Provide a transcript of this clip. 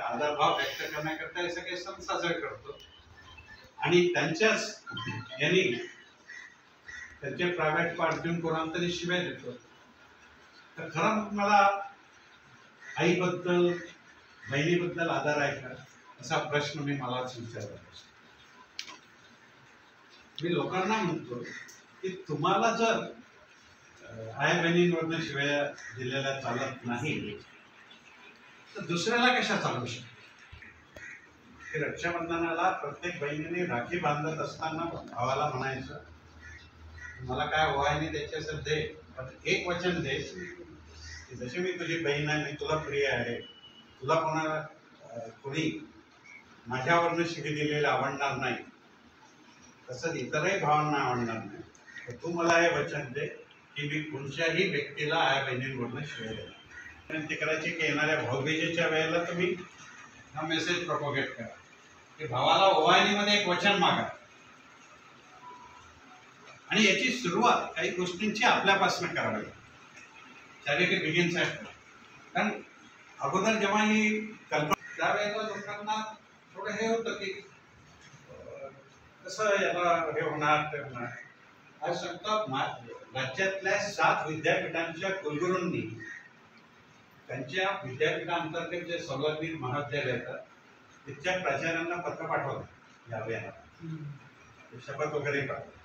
करण्याकरता, आदरभाव व्यक्त करण्याकरता हे सगळे सण साजरे करतो आणि त्यांच्याच यांनी त्यांचे प्रायव्हेट पार्ट देऊन कोणाला तरी शिवाय देतो. तर खरं मग मला आईबद्दल बहिणीबद्दल आदर आहे का असा प्रश्न मलाच विचारला. मी लोकांना म्हणतो की तुम्हाला जर आई बहिणींवरनं शिवाय दिलेल्या चालत नाही तर दुसऱ्याला कशा चालू शकतो. रक्षाबंधनाला प्रत्येक बहिणीने राखी बांधत असताना भावाला म्हणायचं मला काय ओवाळणी द्यायची असेल दे, पण एक वचन दे की जशी मी तुझी बहीण आहे, मी तुला प्रिय आहे, तुला कोणी माझ्यावरनं शिवी दिलेलं आवडणार नाही, तसंच इतरही भावांना आवडणार नाही. तर तू मला हे वचन दे की मी कोणत्याही व्यक्तीला आया बहिणींवरनं शिवाय देणार. विनंती करायची की येणाऱ्या भाऊबीजेच्या वेळेला तुम्ही हा मेसेज प्रोपोगेट करा की भावाला ओवाळणीमध्ये एक वचन मागा. आणि याची सुरुवात काही गोष्टींची आपल्यापासून करावी. Charity begins at home. कारण अगोदर जेव्हा ही कल्पना त्यावेळेला लोकांना थोडं हे होतं की कसं याला हे होणार ते होणार. आज राज्यातल्या 7 विद्यापीठांच्या कुलगुरूंनी त्यांच्या विद्यापीठांतर्गत जे संलग्नित महाविद्यालय येतात तिथच्या प्राचार्यांना पत्र पाठवलं या अभियानात, शपथ वगैरे पाठवलं.